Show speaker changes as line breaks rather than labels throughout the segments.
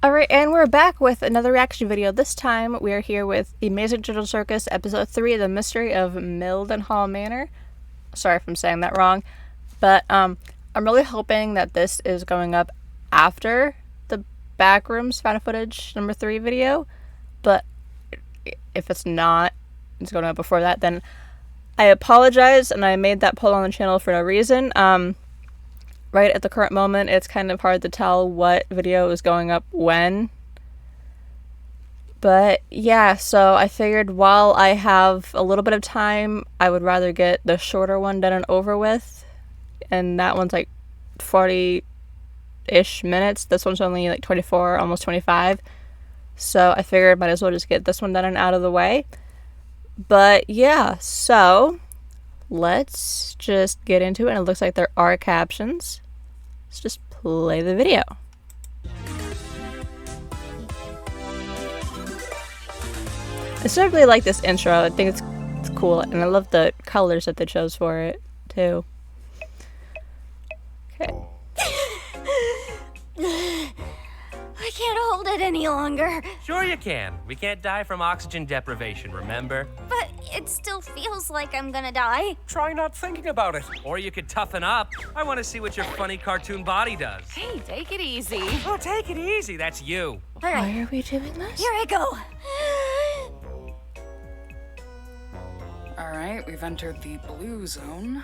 Alright, and we're back with another reaction video. This time we are here with The Amazing Digital Circus, Episode 3, The Mystery of Mildenhall Manor. Sorry if I'm saying that wrong. But I'm really hoping that this is going up after the Backrooms Found Footage number 3 video. But if it's not, it's going up before that, then I apologize, and I made that poll on the channel for no reason. Right at the current moment, it's kind of hard to tell what video is going up when. But yeah, so I figured while I have a little bit of time, I would rather get the shorter one done and over with. And that one's like 40-ish minutes. This one's only like 24, almost 25. So I figured might as well just get this one done and out of the way. But yeah, so let's just get into it. And it looks like there are captions. Let's just play the video. I still really like this intro. I think it's cool, and I love the colors that they chose for it too. Okay.
I can't hold it any longer.
Sure you can. We can't die from oxygen deprivation, remember?
But it still feels like I'm gonna die.
Try not thinking about it.
Or you could toughen up. I want to see what your funny cartoon body does.
Hey, take it easy.
Oh, take it easy. That's you.
Why are we doing this?
Here I go.
All right, we've entered the blue zone.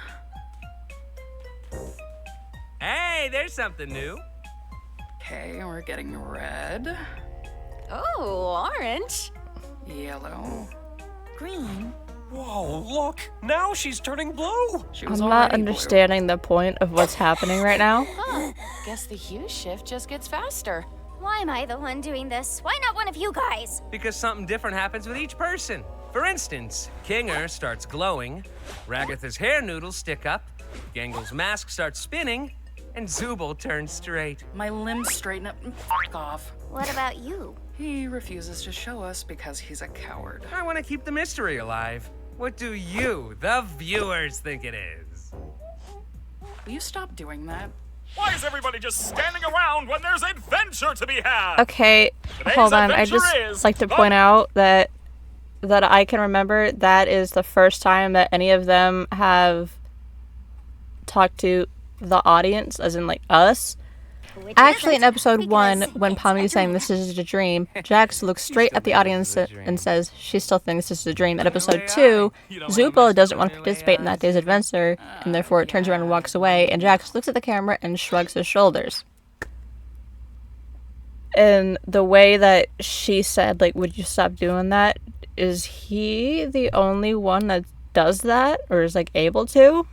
Hey, there's something new.
Okay, we're getting red,
Oh, orange.
yellow.
Green.
Whoa, look! Now she's turning blue!
She
I'm
was
not
already
understanding the point of what's happening right now.
Huh. Guess the hue shift just gets faster.
Why am I the one doing this? Why not one of you guys?
Because something different happens with each person. For instance, Kinger starts glowing, Ragatha's hair noodles stick up, Gangle's mask starts spinning, and Zooble turns straight.
My limbs straighten up and f*** off.
What about you?
He refuses to show us because he's a coward.
I want to keep the mystery alive. What do you, the viewers, think it is?
Will you stop doing that?
Why is everybody just standing around when there's adventure to be had?
Okay, hold on. I just like to point out that I can remember that is the first time that any of them have talked to the audience, as in like us. Actually, in episode 1, when Pommy's saying this is a dream, Jax looks straight at the audience and says she still thinks this is a dream. At episode 2, Zooble doesn't want to participate in that day's adventure, and therefore turns around and walks away, and Jax looks at the camera and shrugs his shoulders. And the way that she said, like, would you stop doing that? Is he the only one that does that, or is, like, able to?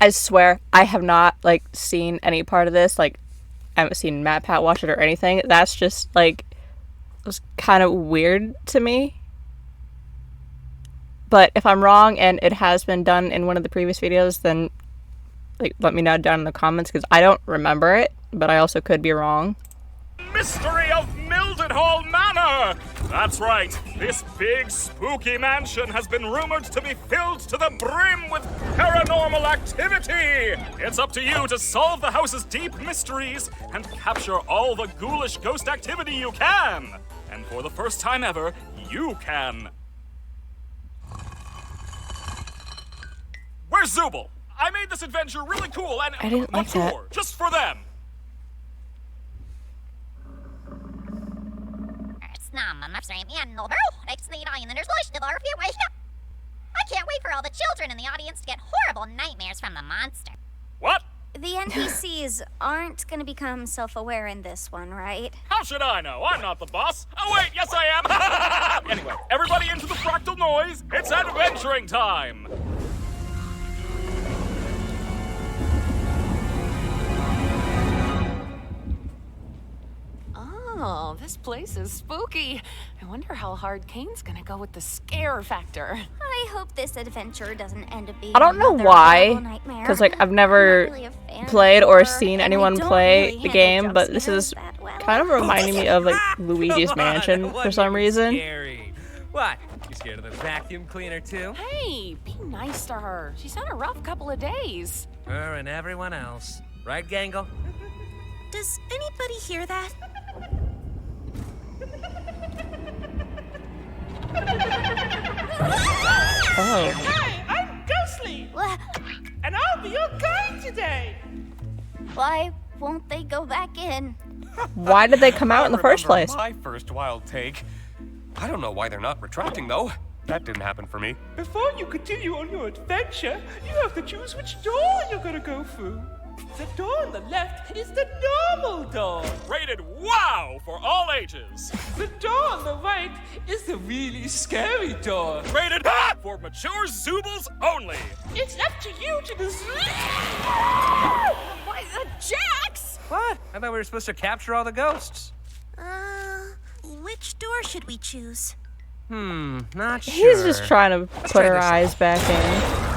I swear, I have not, like, seen any part of this. Like, I haven't seen Matt Pat watch it or anything. That's just, like, it was kind of weird to me. But if I'm wrong and it has been done in one of the previous videos, then, like, let me know down in the comments, because I don't remember it, but I also could be wrong.
Mystery of Mildenhall Manor! That's right, this big spooky mansion has been rumored to be filled to the brim with paranormal activity! It's up to you to solve the house's deep mysteries and capture all the ghoulish ghost activity you can! And for the first time ever, you can! Where's Zooble? I made this adventure really cool and
I didn't like
a
that.
tour just for them!
I can't wait for all the children in the audience to get horrible nightmares from the monster.
What?
The NPCs aren't gonna become self-aware in this one, right?
How should I know? I'm not the boss. Oh wait, yes I am! Anyway, everybody into the fractal noise. It's adventuring time!
Oh, this place is spooky. I wonder how hard Kane's gonna go with the scare factor.
I hope this adventure doesn't end up being
I don't know
another
why,
horrible nightmare.
because, like, I've
I'm
never
not really a fan of
played or
horror,
seen
and I
anyone
don't
play
really
the
handle
game,
jump
but this
scares
is
that well.
kind of reminding me of, like, Luigi's
Come on,
Mansion
it
for
wasn't
some
even
reason.
Scary. What? You scared of the vacuum cleaner, too?
Hey, be nice to her. She's had a rough couple of days.
Her and everyone else. Right, Gangle?
Does anybody hear that?
Oh.
Hi, I'm Ghostly, and I'll be your guide today.
Why won't they go back in?
Why did they come out in the first place?
My first wild take. I don't know why they're not retracting, though. That didn't happen for me.
Before you continue on your adventure, you have to choose which door you're gonna go through. The door on the left is the normal door.
Rated wow for all ages.
The door on the right is the really scary door.
Rated for mature Zoobles only.
It's up to you to decide.
What? Jax!
What? I thought we were supposed to capture all the ghosts.
Which door should we choose?
Not sure.
He's just trying to put
try
her
this.
eyes back in.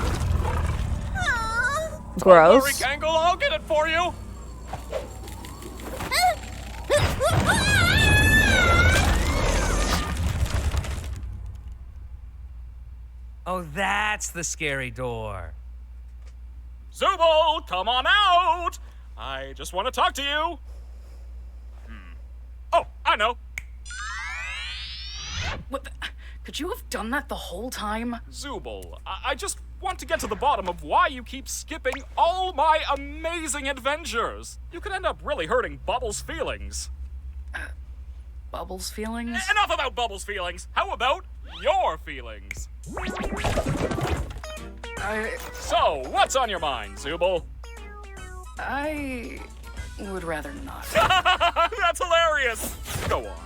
Don't worry,
Gross.
Gangle, I'll get it for you.
Oh, that's the scary door.
Zooble, come on out. I just want to talk to you. Oh, I know.
What the, could you have done that the whole time?
Zooble, I just want to get to the bottom of why you keep skipping all my amazing adventures. You could end up really hurting Bubbles' feelings.
Bubbles' feelings?
Enough about Bubbles' feelings. How about your feelings? So, what's on your mind, Zooble?
I would rather not.
That's hilarious. Go on.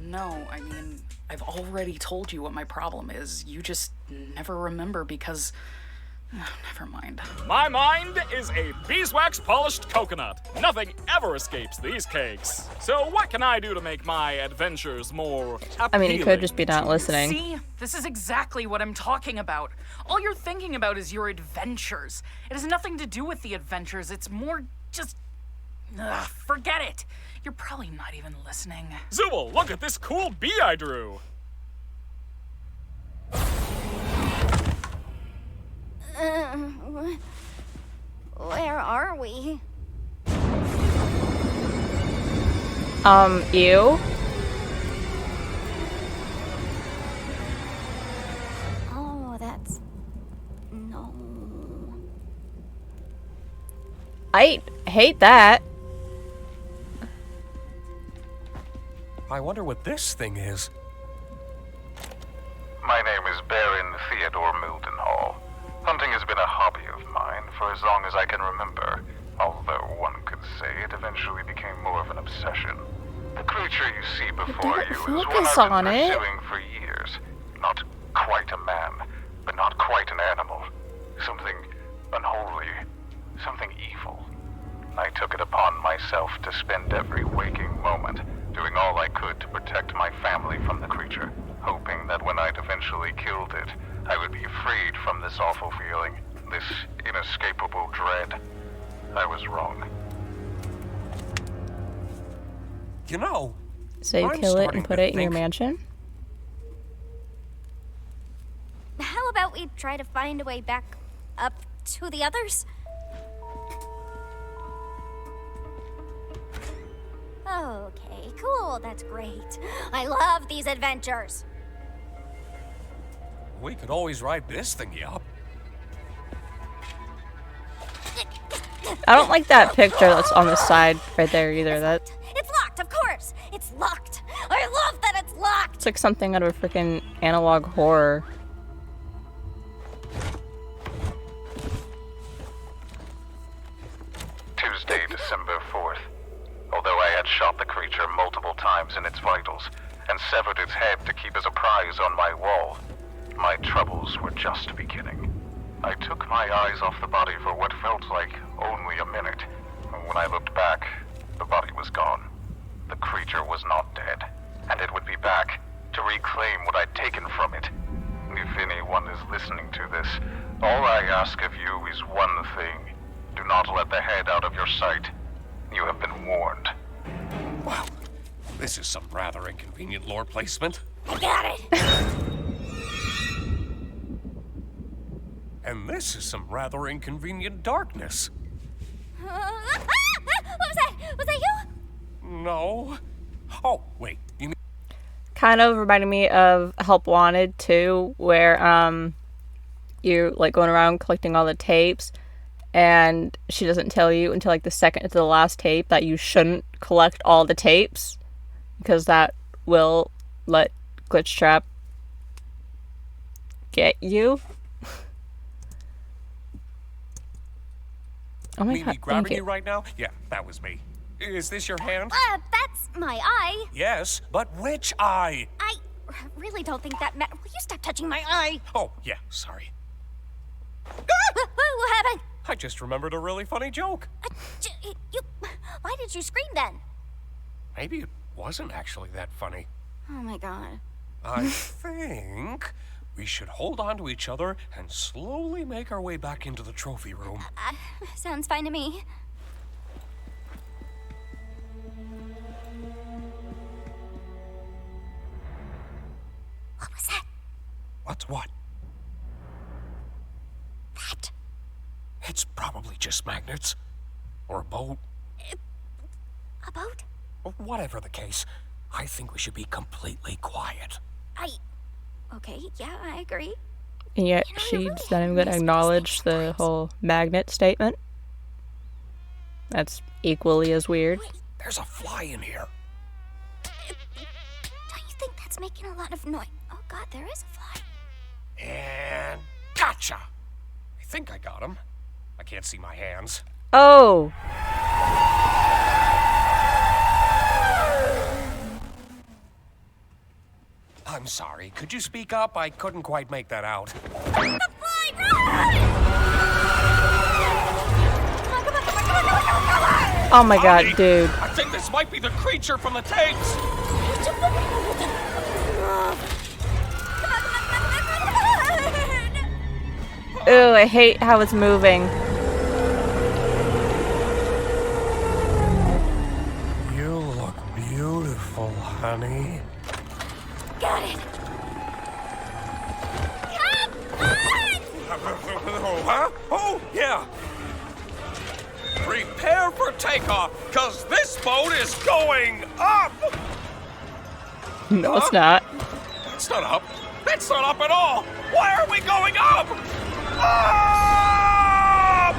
No, I mean, I've already told you what my problem is. You just never remember because... never mind.
My mind is a beeswax polished coconut. Nothing ever escapes these cakes. So what can I do to make my adventures more appealing?
I mean, he could just be not listening.
See? This is exactly what I'm talking about. All you're thinking about is your adventures. It has nothing to do with the adventures. It's more just... Ugh, forget it. You're probably not even listening.
Zooble, look at this cool bee I drew.
Where are we?
Ew.
Oh, that's... No.
I hate that.
I wonder what this thing is.
My name is Baron Theodore Mildenhall. Hunting has been a hobby of mine for as long as I can remember, although one could say it eventually became more of an obsession. The creature you see before
Don't
you is one
focus
I've
on
been
it.
pursuing for years. Not quite a man, but not quite an animal. Something unholy, something evil. I took it upon myself to spend every waking moment doing all I could to protect my family from the creature, hoping that when I'd eventually killed it, I would be freed from this awful feeling, this inescapable dread. I was wrong.
You know,
So you
I'm
kill it
starting
and put
to
it in your
think-
mansion?
How about we try to find a way back up to the others? Okay, cool, that's great. I love these adventures.
We could always ride this thingy up.
I don't like that picture that's on the side right there either. That
It's locked, of course. It's locked. I love that it's locked.
it's like something out of a freaking analog horror.
Tuesday, December 4th. Although I had shot the creature multiple times in its vitals and severed its head to keep as a prize on my wall, my troubles were just beginning. I took my eyes off the body for what felt like only a minute. When I looked back, the body was gone. The creature was not dead, and it would be back to reclaim what I'd taken from it. If anyone is listening to this, all I ask of you is one thing. Do not let the head out of your sight. You have been warned.
Wow, this is some rather inconvenient lore placement.
I got it.
this is some rather inconvenient darkness.
What was that? Was that you?
No. Oh, wait. You mean...
Kind of reminded me of Help Wanted too, where you're like going around collecting all the tapes, and she doesn't tell you until like the second to the last tape that you shouldn't collect all the tapes because that will let Glitchtrap get you. Oh my
me
god,
grabbing
thank
you right now? Yeah, that was me. Is this your hand?
That's my eye.
Yes, but which eye?
I really don't think that Will you stop touching my eye?
Oh, yeah, sorry.
What happened?
I just remembered a really funny joke.
Why did you scream then?
Maybe it wasn't actually that funny.
Oh my god.
I think we should hold on to each other and slowly make our way back into the trophy room.
Sounds fine to me. What was that?
What's what?
That?
It's probably just magnets. Or a boat.
A boat?
Whatever the case, I think we should be completely quiet.
Okay, yeah, I agree.
And yet she's not even going to acknowledge the whole magnet statement. That's equally as weird.
There's a fly in here.
Don't you think that's making a lot of noise? Oh god, there is a fly.
And gotcha! I think I got him. I can't see my hands.
Oh!
I'm sorry. Could you speak up? I couldn't quite make that out.
The fly! Run!
Oh my god,
Honey,
dude.
I think this might be the creature from the tapes.
Ooh, I hate how it's moving.
You look beautiful, honey.
Got it.
Huh? Oh, yeah. Prepare for takeoff, because this boat is going up!
No, it's not.
It's not up. It's not up at all! Why are we going up? Up!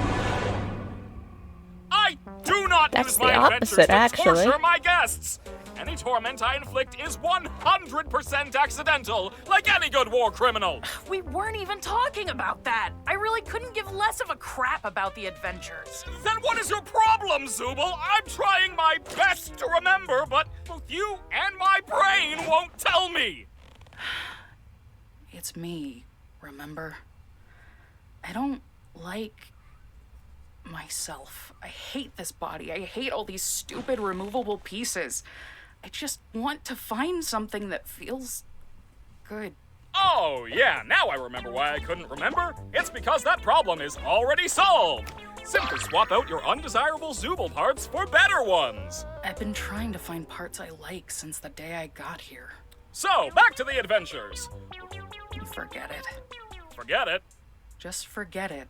I do not
That's
use
the
my
opposite,
adventures to
actually.
torture my guests. Any torment I inflict is 100% accidental, like any good war criminal.
We weren't even talking about that. I really couldn't give less of a crap about the adventures.
Then what is your problem, Zooble? I'm trying my best to remember, but both you and my brain won't tell me.
It's me, remember? I don't like myself. I hate this body. I hate all these stupid removable pieces. I just want to find something that feels good.
Oh, yeah, now I remember why I couldn't remember. It's because that problem is already solved. Simply swap out your undesirable Zooble parts for better ones.
I've been trying to find parts I like since the day I got here.
So, back to the adventures.
Forget it.
Forget it?
Just forget it.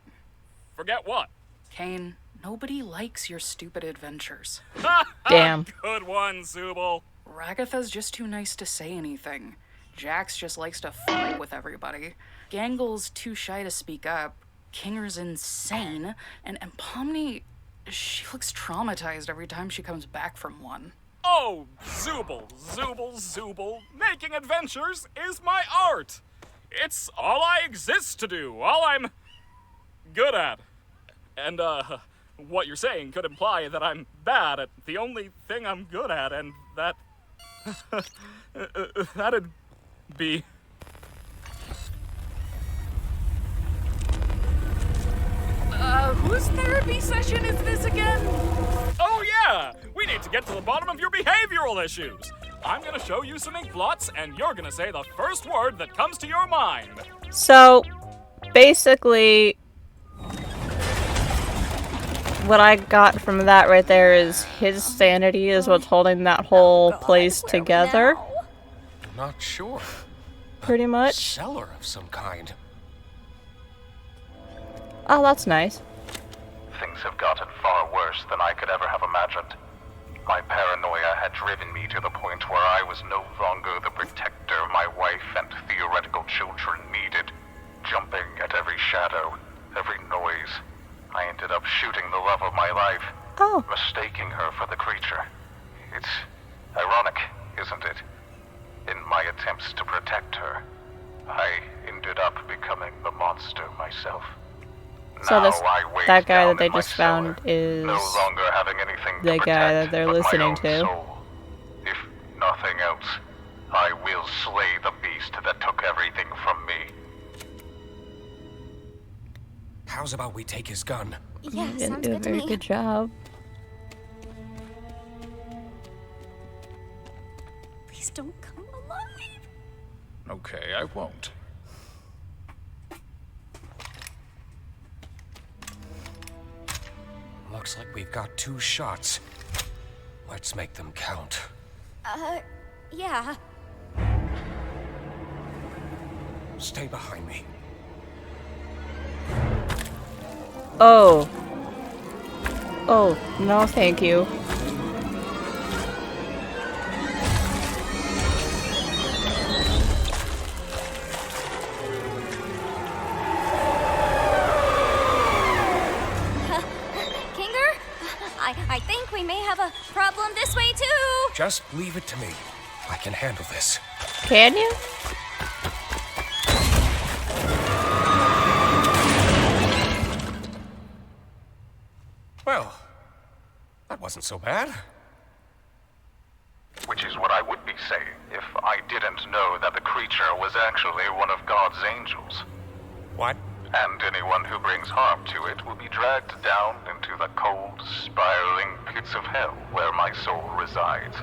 Forget what?
Kane, nobody likes your stupid adventures.
Damn.
Good one, Zooble.
Ragatha's just too nice to say anything. Jax just likes to fight with everybody. Gangle's too shy to speak up. Kinger's insane. And Pomni, she looks traumatized every time she comes back from one.
Oh, Zooble, Zooble, Zooble. Making adventures is my art. It's all I exist to do, all I'm good at. And, what you're saying could imply that I'm bad at the only thing I'm good at, and that... that'd be...
Whose therapy session is this again?
Oh yeah! We need to get to the bottom of your behavioral issues. I'm gonna show you some ink blots, and you're gonna say the first word that comes to your mind.
So, basically, what I got from that right there is his sanity is what's holding that whole place together.
Not sure.
Pretty much.
Cellar of some kind.
Oh, that's nice.
Things have gotten far worse than I could ever have imagined. My paranoia had driven me to the point where I was no longer the protector my wife and theoretical children needed. Jumping at every shadow, every noise, I ended up shooting the love of my life, mistaking her for the creature. It's ironic, isn't it? In my attempts to protect her, I ended up becoming the monster myself.
So
Now
this,
I weigh
that guy
down
that they
in my
just found
cellar,
is
no longer having anything to
the guy
protect
that they're
but my
listening
own
to.
soul. If nothing else, I will slay the beast that took everything from me.
How's about we take his gun?
Yeah,
Didn't
sounds
do a
good to
very
me.
good job.
Please don't come alive.
Okay, I won't.
Looks like we've got 2 shots. Let's make them count.
Yeah.
Stay behind me.
Oh. Oh, no thank you.
Kinger? I think we may have a problem this way too.
Just leave it to me. I can handle this.
Can you?
Well, that wasn't so bad.
Which is what I would be saying if I didn't know that the creature was actually one of God's angels.
What?
And anyone who brings harm to it will be dragged down into the cold, spiraling pits of hell where my soul resides.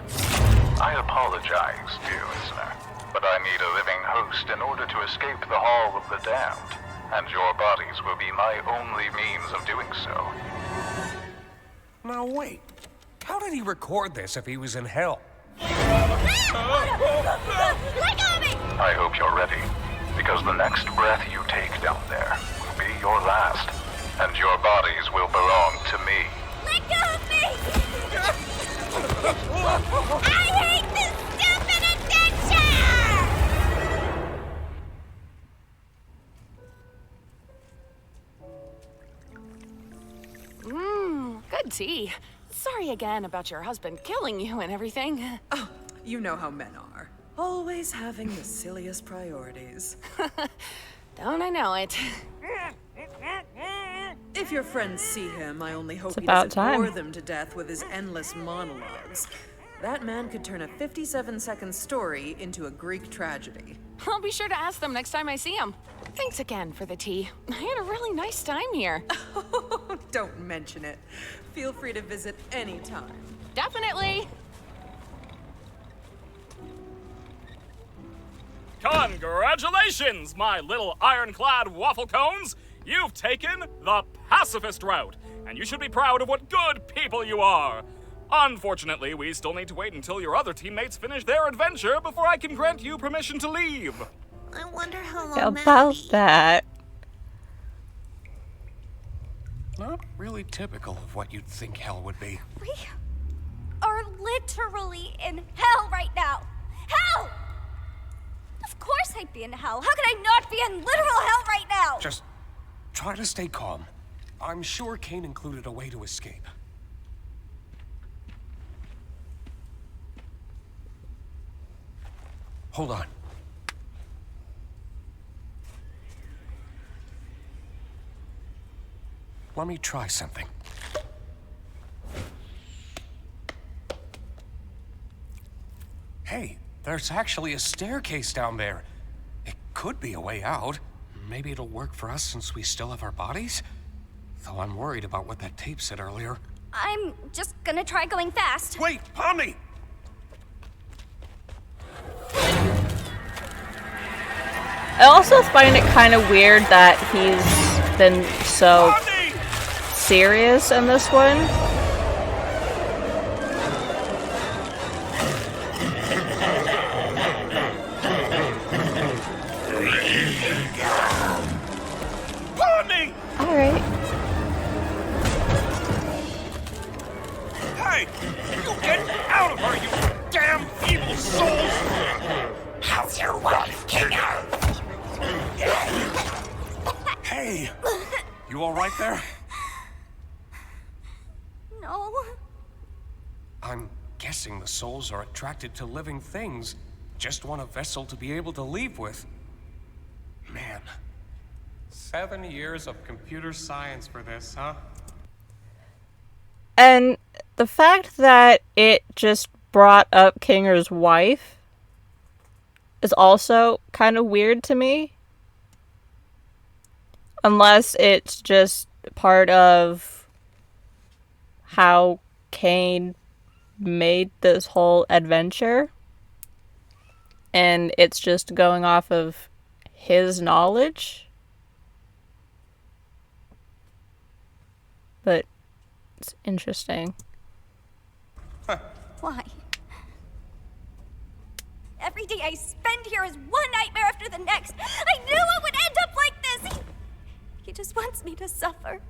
I apologize, dear listener, but I need a living host in order to escape the Hall of the Damned, and your bodies will be my only means of doing so.
Now wait. How did he record this if he was in hell?
Let go of me!
I hope you're ready, because the next breath you take down there will be your last, and your bodies will belong to me.
Let go of me! I hate this stupid adventure!
Good tea. Sorry again about your husband killing you and everything.
Oh, you know how men are. Always having the silliest priorities.
Don't I know it?
If your friends see him, I only hope
It's
he
about
doesn't bore
time.
them to death with his endless monologues. That man could turn a 57-second story into a Greek tragedy.
I'll be sure to ask them next time I see him. Thanks again for the tea. I had a really nice time here.
Don't mention it. Feel free to visit anytime.
Definitely.
Congratulations, my little ironclad waffle cones! You've taken the pacifist route, and you should be proud of what good people you are. Unfortunately, we still need to wait until your other teammates finish their adventure before I can grant you permission to leave.
I wonder how long
About that.
Not really typical of what you'd think hell would be.
We are literally in hell right now. Hell! Of course I'd be in hell. How could I not be in literal hell right now?
Just try to stay calm. I'm sure Kane included a way to escape. Hold on. Let me try something. Hey, there's actually a staircase down there. It could be a way out. Maybe it'll work for us since we still have our bodies? Though I'm worried about what that tape said earlier.
I'm just gonna try going fast.
Wait, Pomni!
I also find it kind of weird that he's been so serious in this one.
me!
Alright.
Hey! You get out of her, you damn evil souls!
How's your wife, Kinger?
Hey! You alright there?
No.
I'm guessing the souls are attracted to living things. Just want a vessel to be able to leave with. Man. 7 years of computer science for this, huh?
And the fact that it just brought up Kinger's wife is also kind of weird to me. Unless it's just part of how Kane made this whole adventure. And it's just going off of his knowledge. But it's interesting.
Why? Every day I spend here is one nightmare after the next. I knew it would end up like this. He just wants me to suffer.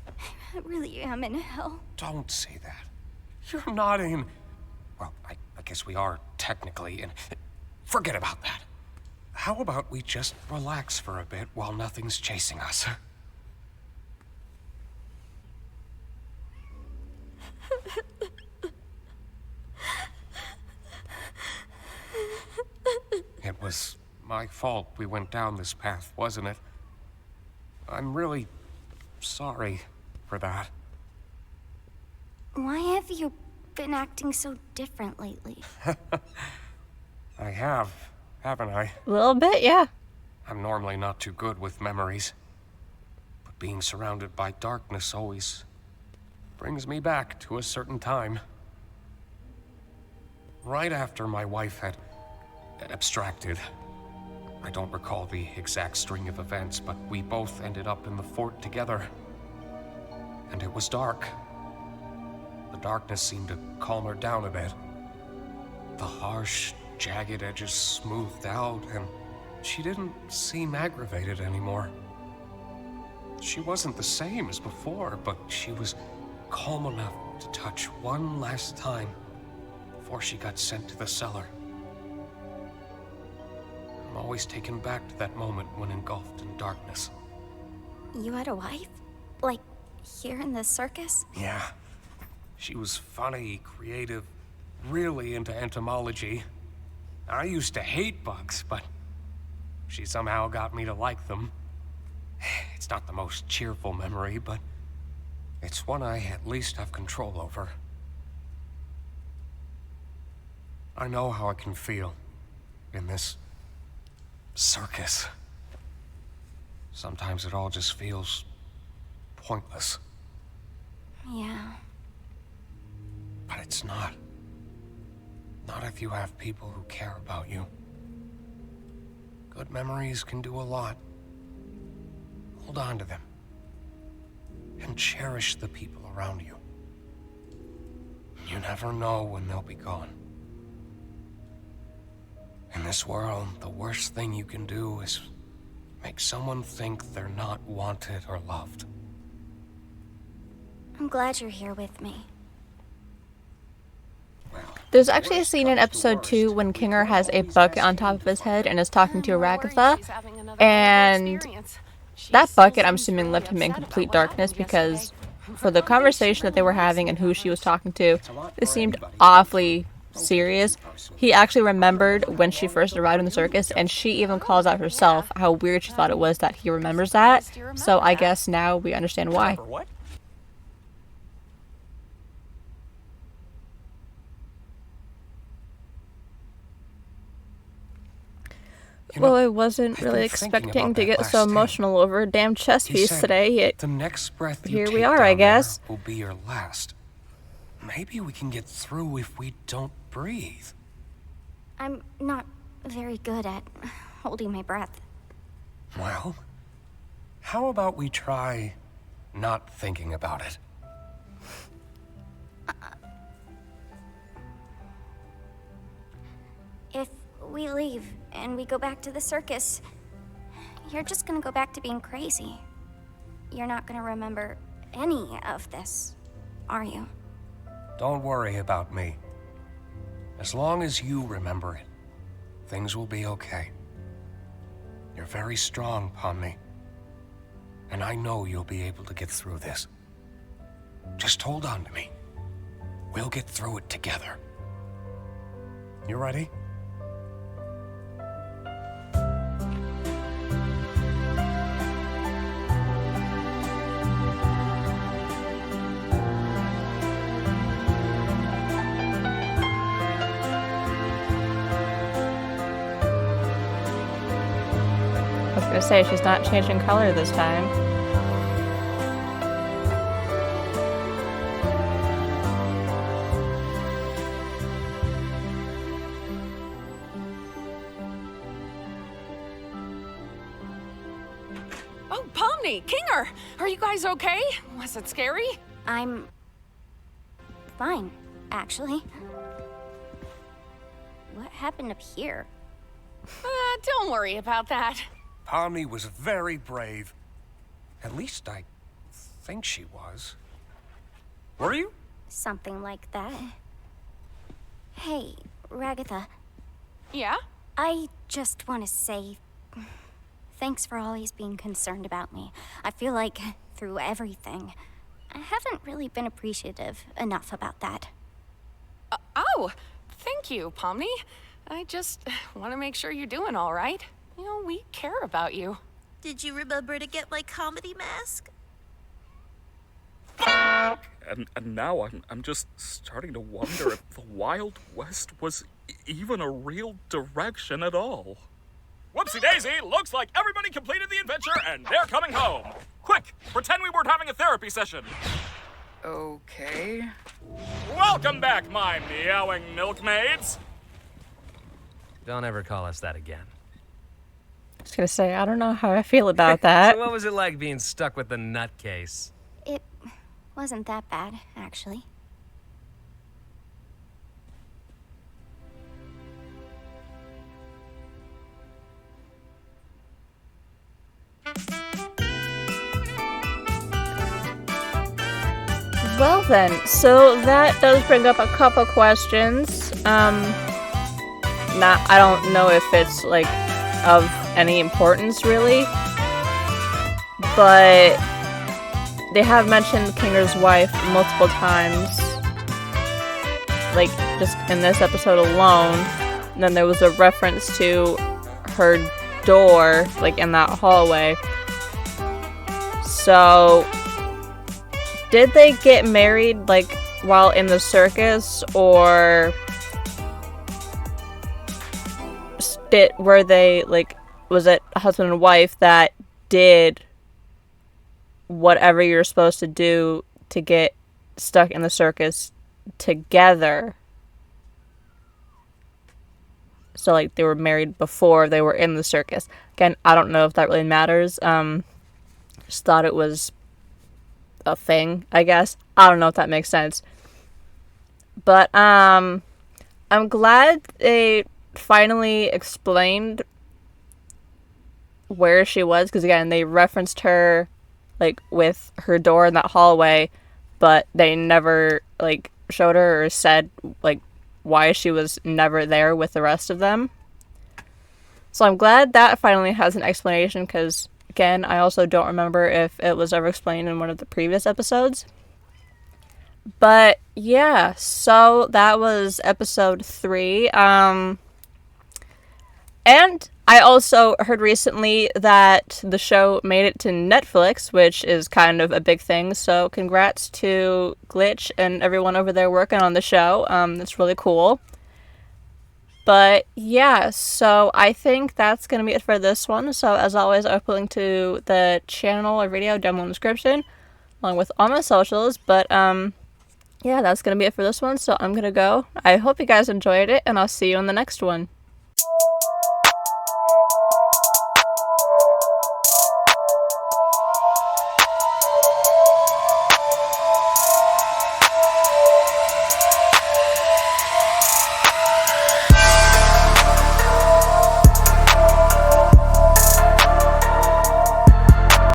I really am in hell.
Don't say that. You're not in... Well, I guess we are technically in... Forget about that. How about we just relax for a bit while nothing's chasing us? It was my fault we went down this path, wasn't it? I'm really sorry for that.
Why have you been acting so different lately?
I have, haven't I?
A little bit, yeah.
I'm normally not too good with memories. But being surrounded by darkness always brings me back to a certain time. Right after my wife had abstracted. I don't recall the exact string of events, but we both ended up in the fort together. And it was dark. The darkness seemed to calm her down a bit. The harsh, jagged edges smoothed out, and she didn't seem aggravated anymore. She wasn't the same as before, but she was calm enough to touch one last time before she got sent to the cellar. I'm always taken back to that moment when engulfed in darkness.
You had a wife? Like, here in the circus?
Yeah. She was funny, creative, really into entomology. I used to hate bugs, but she somehow got me to like them. It's not the most cheerful memory, but it's one I at least have control over. I know how I can feel in this circus. Sometimes it all just feels pointless.
Yeah.
But it's not. Not if you have people who care about you. Good memories can do a lot. Hold on to them. And cherish the people around you. You never know when they'll be gone. In this world, the worst thing you can do is make someone think they're not wanted or loved.
I'm glad you're here with me.
There's actually a scene in episode 2 when Kinger has a bucket on top of his head and is talking to Ragatha, and that bucket, I'm assuming, left him in complete darkness because for the conversation that they were having and who she was talking to, it seemed awfully serious. He actually remembered when she first arrived in the circus, and she even calls out herself how weird she thought it was that he remembers that. So I guess now we understand why. Well, I wasn't really expecting to get so emotional over a damn chess piece today.
The next breath
Here we are, I guess.
Will be your last. Maybe we can get through if we don't breathe.
I'm not very good at holding my breath.
Well, how about we try not thinking about it?
If we leave and we go back to the circus, you're just gonna go back to being crazy. You're not gonna remember any of this, are you?
Don't worry about me. As long as you remember it, things will be okay. You're very strong, Pomni. And I know you'll be able to get through this. Just hold on to me. We'll get through it together. You ready?
I was gonna say, she's not changing color this time.
Oh, Pomni, Kinger, are you guys okay? Was it scary?
I'm fine, actually. What happened up here?
Don't worry about that.
Pomni was very brave. At least I think she was. Were you?
Something like that. Hey, Ragatha.
Yeah?
I just want to say thanks for always being concerned about me. I feel like through everything, I haven't really been appreciative enough about that.
Oh, thank you, Pomni. I just want to make sure you're doing all right. You know, we care about you.
Did you remember to get my comedy mask?
And now I'm just starting to wonder if the Wild West was even a real direction at all. Whoopsie daisy, looks like everybody completed the adventure and they're coming home. Quick, pretend we weren't having a therapy session.
Okay.
Welcome back, my meowing milkmaids.
Don't ever call us that again.
I was gonna say, I don't know how I feel about that.
So what was it like being stuck with the nutcase?
It wasn't that bad, actually.
Well then, so that does bring up a couple questions. I don't know if it's like of any importance really, but they have mentioned Kinger's wife multiple times, like just in this episode alone. And then there was a reference to her door, like in that hallway. So did they get married like while in the circus, or were they like, was it husband and wife that did whatever you're supposed to do to get stuck in the circus together? So like they were married before they were in the circus. Again, I don't know if that really matters. Just thought it was a thing, I guess. I don't know if that makes sense. But I'm glad they finally explained where she was, because again, they referenced her like with her door in that hallway, but they never like showed her or said like why she was never there with the rest of them. So I'm glad that finally has an explanation, because again, I also don't remember if it was ever explained in one of the previous episodes. But yeah, so that was episode 3. And I also heard recently that the show made it to Netflix, which is kind of a big thing. So congrats to Glitch and everyone over there working on the show. That's really cool. But yeah, so I think that's going to be it for this one. So as always, I'll put a link to the channel or video down in the description, along with all my socials. But yeah, that's going to be it for this one. So I'm going to go. I hope you guys enjoyed it, and I'll see you in the next one.